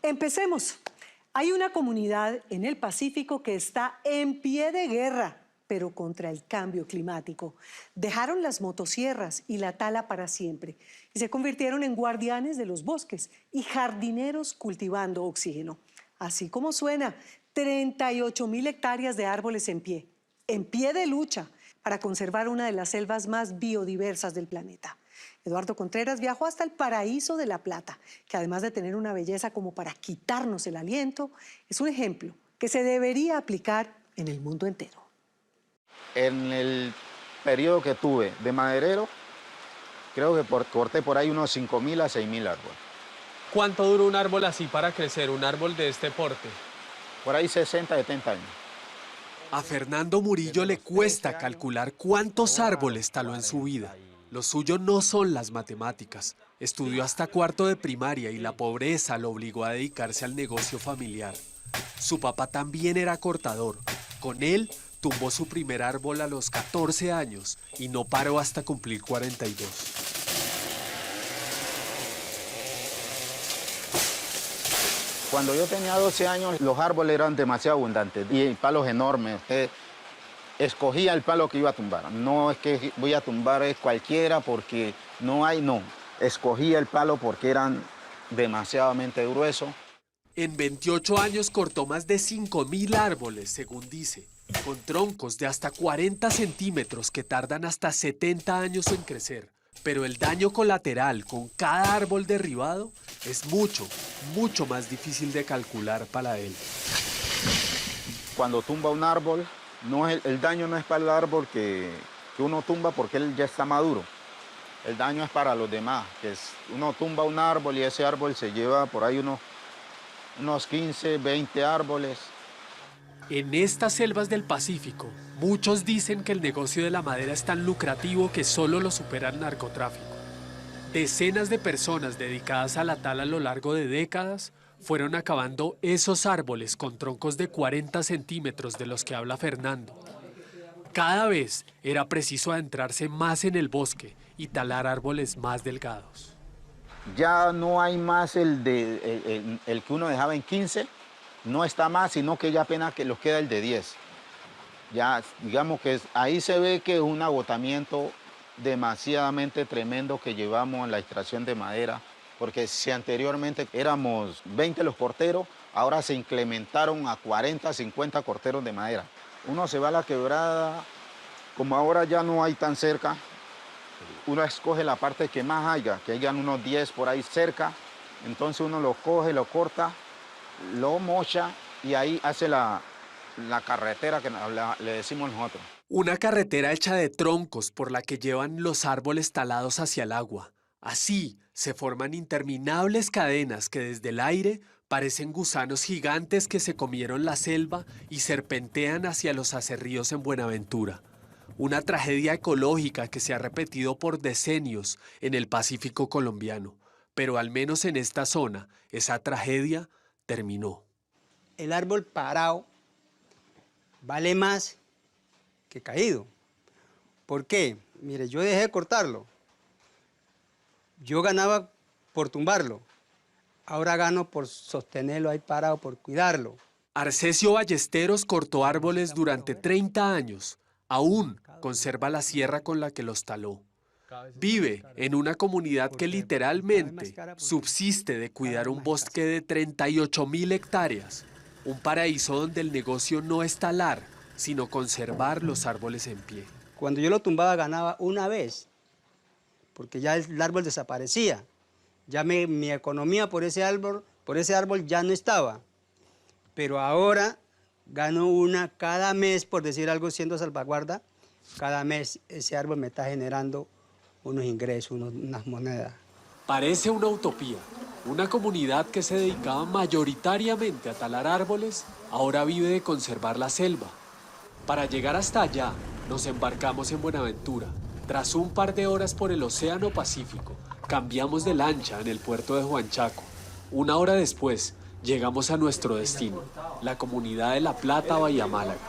Empecemos. Hay una comunidad en el Pacífico que está en pie de guerra, pero contra el cambio climático. Dejaron las motosierras y la tala para siempre y se convirtieron en guardianes de los bosques y jardineros cultivando oxígeno. Así como suena, 38.000 hectáreas de árboles en pie de lucha para conservar una de las selvas más biodiversas del planeta. Eduardo Contreras viajó hasta el paraíso de La Plata, que además de tener una belleza como para quitarnos el aliento, es un ejemplo que se debería aplicar en el mundo entero. En el periodo que tuve de maderero, creo que corté por ahí unos 5.000 a 6.000 árboles. ¿Cuánto dura un árbol así para crecer, un árbol de este porte? Por ahí 60, 70 años. A Fernando Murillo le cuesta calcular cuántos árboles taló en su vida. Lo suyo no son las matemáticas. Estudió hasta cuarto de primaria y la pobreza lo obligó a dedicarse al negocio familiar. Su papá también era cortador. Con él tumbó su primer árbol a los 14 años y no paró hasta cumplir 42. Cuando yo tenía 12 años, los árboles eran demasiado abundantes y palos enormes. Usted escogía el palo que iba a tumbar. No es que voy a tumbar cualquiera porque no. Escogía el palo porque eran demasiadamente gruesos. En 28 años cortó más de 5.000 árboles, según dice, con troncos de hasta 40 centímetros que tardan hasta 70 años en crecer. Pero el daño colateral con cada árbol derribado es mucho, mucho más difícil de calcular para él. Cuando tumba un árbol, el daño no es para el árbol que uno tumba porque él ya está maduro. El daño es para los demás, uno tumba un árbol y ese árbol se lleva por ahí unos 15, 20 árboles. En estas selvas del Pacífico, muchos dicen que el negocio de la madera es tan lucrativo que solo lo supera el narcotráfico. Decenas de personas dedicadas a la tala a lo largo de décadas fueron acabando esos árboles con troncos de 40 centímetros de los que habla Fernando. Cada vez era preciso adentrarse más en el bosque y talar árboles más delgados. Ya no hay más el que uno dejaba en 15, no está más, sino que ya apenas que los queda el de 10. Ya, digamos que ahí se ve que es un agotamiento demasiadamente tremendo que llevamos en la extracción de madera, porque si anteriormente éramos 20 los corteros, ahora se incrementaron a 40, 50 corteros de madera. Uno se va a la quebrada, como ahora ya no hay tan cerca, uno escoge la parte que más haya, que hayan unos 10 por ahí cerca, entonces uno lo coge, lo corta, lo mocha y ahí hace la carretera que le decimos nosotros. Una carretera hecha de troncos por la que llevan los árboles talados hacia el agua. Así se forman interminables cadenas que desde el aire parecen gusanos gigantes que se comieron la selva y serpentean hacia los aserríos en Buenaventura. Una tragedia ecológica que se ha repetido por decenios en el Pacífico colombiano. Pero al menos en esta zona, esa tragedia terminó. El árbol parado vale más que caído. ¿Por qué? Mire, yo dejé de cortarlo. Yo ganaba por tumbarlo. Ahora gano por sostenerlo ahí parado, por cuidarlo. Arcesio Ballesteros cortó árboles durante 30 años. Aún conserva la sierra con la que los taló. Vive en una comunidad que literalmente subsiste de cuidar un bosque de 38.000 hectáreas. Un paraíso donde el negocio no es talar, sino conservar los árboles en pie. Cuando yo lo tumbaba ganaba una vez, porque ya el árbol desaparecía. Ya mi economía por ese árbol ya no estaba. Pero ahora gano una cada mes, por decir algo, siendo salvaguarda. Cada mes ese árbol me está generando unos ingresos, unas monedas. Parece una utopía. Una comunidad que se dedicaba mayoritariamente a talar árboles, ahora vive de conservar la selva. Para llegar hasta allá, nos embarcamos en Buenaventura. Tras un par de horas por el Océano Pacífico, cambiamos de lancha en el puerto de Juanchaco. Una hora después, llegamos a nuestro destino, la comunidad de La Plata, Bahía Málaga.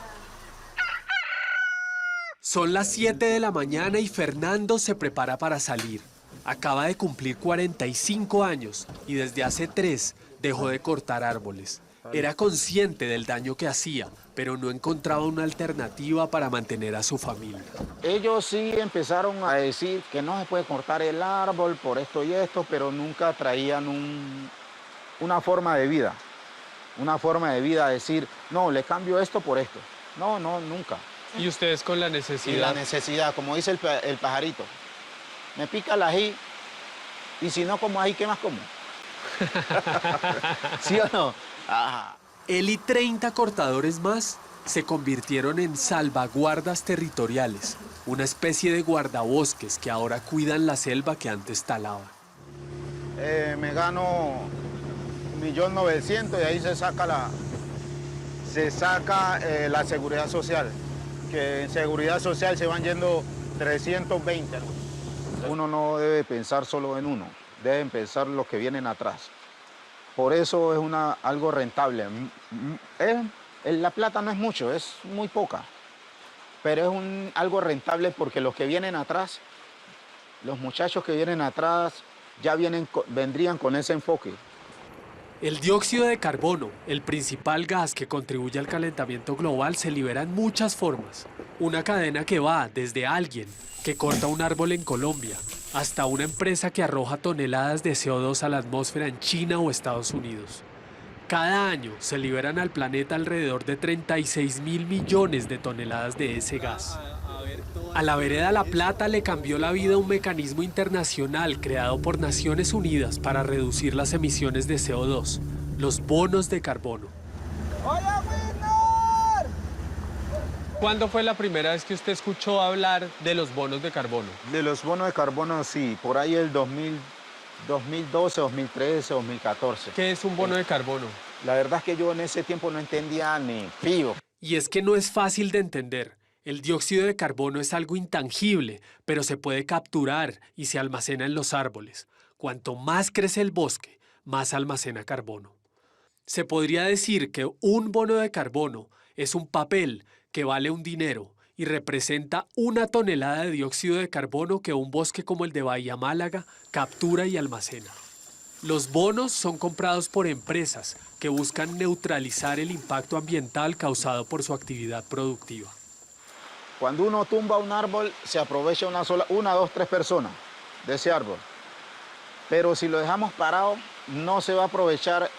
Son las 7 de la mañana y Fernando se prepara para salir. Acaba de cumplir 45 años y desde hace 3 dejó de cortar árboles. Era consciente del daño que hacía, pero no encontraba una alternativa para mantener a su familia. Ellos sí empezaron a decir que no se puede cortar el árbol por esto y esto, pero nunca traían una forma de vida. Una forma de vida, decir, no, le cambio esto por esto. No, nunca. Y ustedes con la Y la necesidad. necesidad, como dice el pajarito, me pica el ají y si no como ají, ¿qué más como? ¿Sí o no? Ajá. Él y 30 cortadores más se convirtieron en salvaguardas territoriales, una especie de guardabosques que ahora cuidan la selva que antes talaban. Me gano 1.900.000 y ahí se saca la seguridad social. Que en seguridad social se van yendo 320. Uno no debe pensar solo en uno, deben pensar los que vienen atrás. Por eso es algo rentable. La plata no es mucho, es muy poca, pero es algo rentable porque los que vienen atrás, los muchachos que vienen atrás, ya vendrían con ese enfoque. El dióxido de carbono, el principal gas que contribuye al calentamiento global, se libera en muchas formas. Una cadena que va desde alguien que corta un árbol en Colombia hasta una empresa que arroja toneladas de CO2 a la atmósfera en China o Estados Unidos. Cada año se liberan al planeta alrededor de 36.000 millones de toneladas de ese gas. A la vereda La Plata le cambió la vida un mecanismo internacional creado por Naciones Unidas para reducir las emisiones de CO2, los bonos de carbono. ¿Cuándo fue la primera vez que usted escuchó hablar de los bonos de carbono? De los bonos de carbono, sí, por ahí el 2012, 2013, 2014. ¿Qué es un bono de carbono? La verdad es que yo en ese tiempo no entendía ni pío. Y es que no es fácil de entender. El dióxido de carbono es algo intangible, pero se puede capturar y se almacena en los árboles. Cuanto más crece el bosque, más almacena carbono. Se podría decir que un bono de carbono es un papel que vale un dinero y representa 1 tonelada de dióxido de carbono que un bosque como el de Bahía Málaga captura y almacena. Los bonos son comprados por empresas que buscan neutralizar el impacto ambiental causado por su actividad productiva. Cuando uno tumba un árbol, se aprovecha una, dos, tres personas de ese árbol. Pero si lo dejamos parado, no se va a aprovechar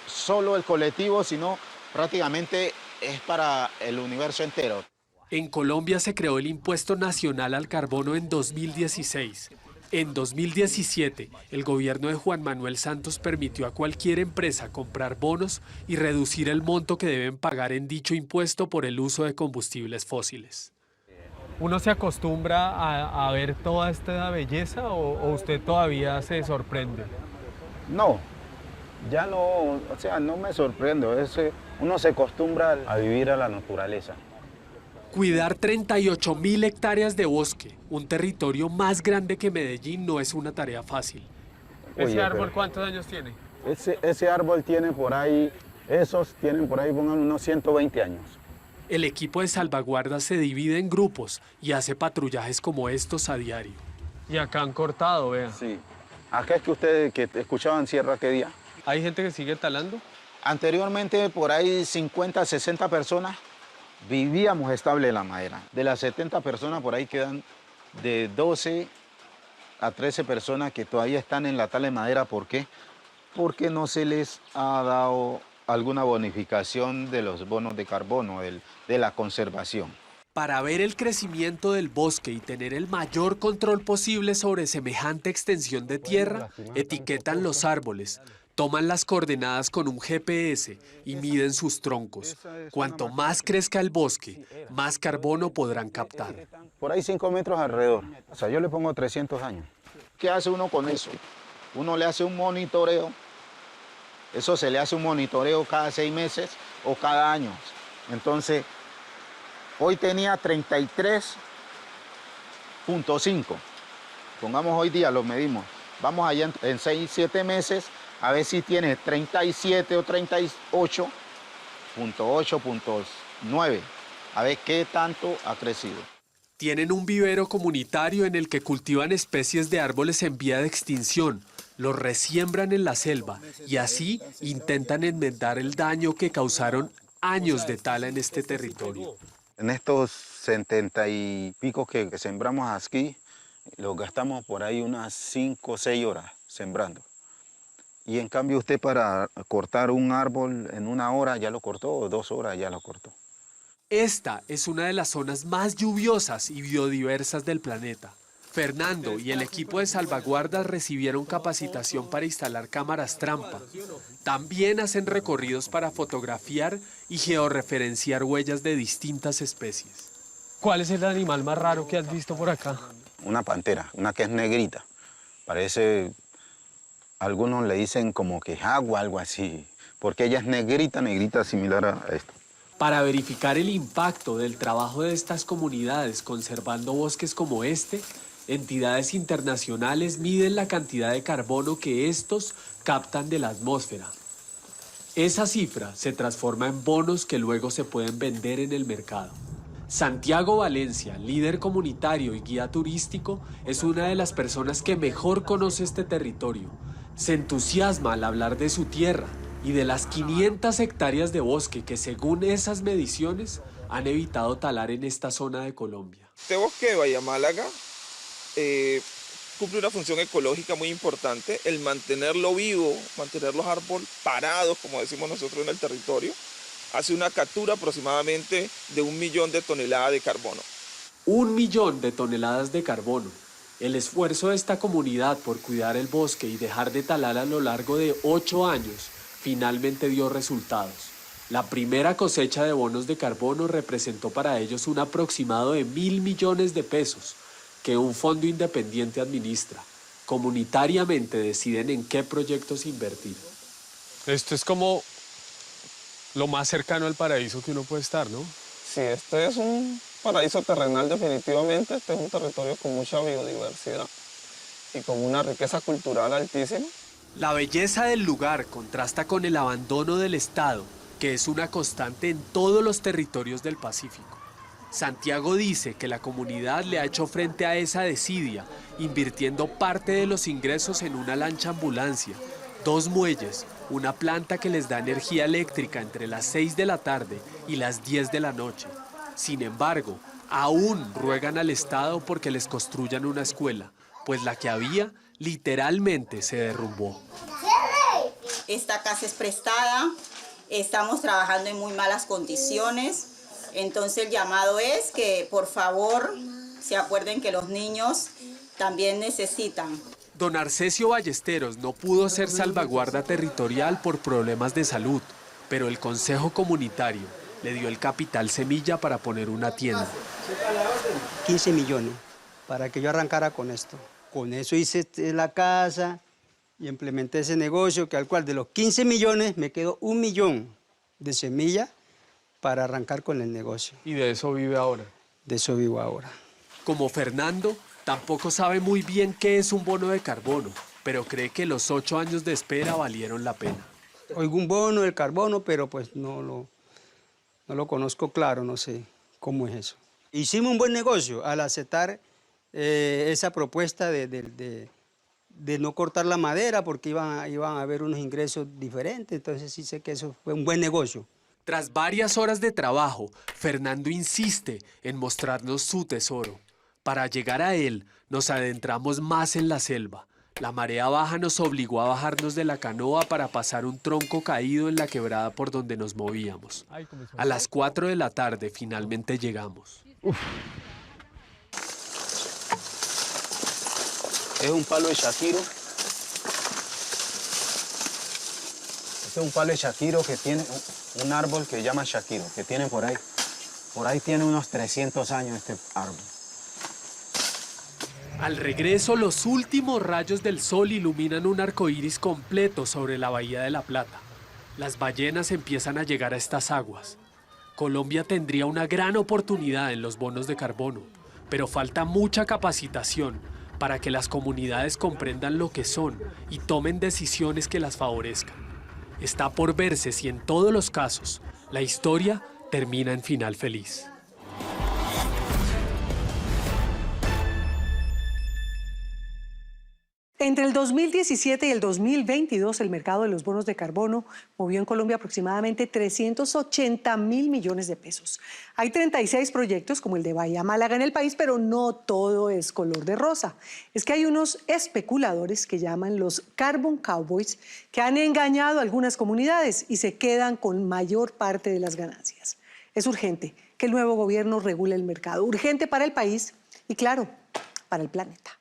solo el colectivo, sino prácticamente es para el universo entero. En Colombia se creó el Impuesto Nacional al Carbono en 2016. En 2017, el gobierno de Juan Manuel Santos permitió a cualquier empresa comprar bonos y reducir el monto que deben pagar en dicho impuesto por el uso de combustibles fósiles. ¿Uno se acostumbra a ver toda esta belleza o usted todavía se sorprende? No, ya no, o sea, no me sorprendo. Uno se acostumbra a vivir a la naturaleza. Cuidar 38.000 hectáreas de bosque, un territorio más grande que Medellín, no es una tarea fácil. ¿Ese Oye, árbol pero cuántos años tiene? ese árbol tiene por ahí, esos tienen por ahí, pongan unos 120 años. El equipo de salvaguardas se divide en grupos y hace patrullajes como estos a diario. Y acá han cortado, vea. Sí. Acá es que ustedes que escuchaban Sierra, ¿qué día? ¿Hay gente que sigue talando? Anteriormente, por ahí 50, 60 personas vivíamos estable en la madera. De las 70 personas, por ahí quedan de 12 a 13 personas que todavía están en la tala de madera. ¿Por qué? Porque no se les ha dado alguna bonificación de los bonos de carbono, de la conservación. Para ver el crecimiento del bosque y tener el mayor control posible sobre semejante extensión de tierra, etiquetan los árboles, toman las coordenadas con un GPS y miden sus troncos. Cuanto más crezca el bosque, más carbono podrán captar. Por ahí 5 metros alrededor. O sea, yo le pongo 300 años. ¿Qué hace uno con eso? Uno le hace un monitoreo. Eso se le hace un monitoreo cada 6 meses o cada año. Entonces, hoy tenía 33.5. Pongamos hoy día, lo medimos. Vamos allá en 6, 7 meses a ver si tiene 37 o 38.9. A ver qué tanto ha crecido. Tienen un vivero comunitario en el que cultivan especies de árboles en vía de extinción, los resiembran en la selva y así intentan enmendar el daño que causaron años de tala en este territorio. En estos 70 y pico que sembramos aquí, los gastamos por ahí unas 5 o 6 horas sembrando. Y en cambio usted para cortar un árbol en 1 hora ya lo cortó, o 2 horas ya lo cortó. Esta es una de las zonas más lluviosas y biodiversas del planeta. Fernando y el equipo de salvaguardas recibieron capacitación para instalar cámaras trampa. También hacen recorridos para fotografiar y georreferenciar huellas de distintas especies. ¿Cuál es el animal más raro que has visto por acá? Una pantera, una que es negrita. Parece, algunos le dicen como que jagua, algo así, porque ella es negrita, negrita, similar a esto. Para verificar el impacto del trabajo de estas comunidades conservando bosques como este, entidades internacionales miden la cantidad de carbono que estos captan de la atmósfera. Esa cifra se transforma en bonos que luego se pueden vender en el mercado. Santiago Valencia, líder comunitario y guía turístico, es una de las personas que mejor conoce este territorio. Se entusiasma al hablar de su tierra y de las 500 hectáreas de bosque que, según esas mediciones, han evitado talar en esta zona de Colombia. Este bosque de Bahía Málaga cumple una función ecológica muy importante, el mantenerlo vivo, mantener los árboles parados, como decimos nosotros en el territorio, hace una captura aproximadamente de 1 millón de toneladas de carbono. 1 millón de toneladas de carbono. El esfuerzo de esta comunidad por cuidar el bosque y dejar de talar a lo largo de 8 años finalmente dio resultados. La primera cosecha de bonos de carbono representó para ellos un aproximado de 1.000 millones de pesos que un fondo independiente administra. Comunitariamente deciden en qué proyectos invertir. Esto es como lo más cercano al paraíso que uno puede estar, ¿no? Sí, este es un paraíso terrenal definitivamente, este es un territorio con mucha biodiversidad y con una riqueza cultural altísima. La belleza del lugar contrasta con el abandono del Estado, que es una constante en todos los territorios del Pacífico. Santiago dice que la comunidad le ha hecho frente a esa desidia, invirtiendo parte de los ingresos en una lancha ambulancia, 2 muelles, una planta que les da energía eléctrica entre las 6 de la tarde y las 10 de la noche. Sin embargo, aún ruegan al Estado porque les construyan una escuela, pues la que había literalmente se derrumbó. Esta casa es prestada, estamos trabajando en muy malas condiciones. Entonces el llamado es que por favor se acuerden que los niños también necesitan. Don Arcesio Ballesteros no pudo ser salvaguarda territorial por problemas de salud, pero el Consejo Comunitario le dio el capital semilla para poner una tienda. 15 millones para que yo arrancara con esto. Con eso hice la casa y implementé ese negocio, que al cual de los 15 millones me quedó 1 millón de semilla para arrancar con el negocio. ¿Y de eso vive ahora? De eso vivo ahora. Como Fernando, tampoco sabe muy bien qué es un bono de carbono, pero cree que los 8 años de espera valieron la pena. Oigo un bono del carbono, pero pues no lo conozco claro, no sé cómo es eso. Hicimos un buen negocio al aceptar esa propuesta de no cortar la madera, porque iban a haber unos ingresos diferentes, entonces sí sé que eso fue un buen negocio. Tras varias horas de trabajo, Fernando insiste en mostrarnos su tesoro. Para llegar a él, nos adentramos más en la selva. La marea baja nos obligó a bajarnos de la canoa para pasar un tronco caído en la quebrada por donde nos movíamos. A las 4 de la tarde finalmente llegamos. Es un palo de shakiro. Este es un palo de shakiro que tiene un árbol que se llama shakiro, que tiene por ahí tiene unos 300 años este árbol. Al regreso, los últimos rayos del sol iluminan un arco iris completo sobre la Bahía de la Plata. Las ballenas empiezan a llegar a estas aguas. Colombia tendría una gran oportunidad en los bonos de carbono, pero falta mucha capacitación para que las comunidades comprendan lo que son y tomen decisiones que las favorezcan. Está por verse si en todos los casos la historia termina en final feliz. Entre el 2017 y el 2022, el mercado de los bonos de carbono movió en Colombia aproximadamente 380.000 millones de pesos. Hay 36 proyectos como el de Bahía Málaga en el país, pero no todo es color de rosa. Es que hay unos especuladores que llaman los Carbon Cowboys que han engañado a algunas comunidades y se quedan con mayor parte de las ganancias. Es urgente que el nuevo gobierno regule el mercado, urgente para el país y, claro, para el planeta.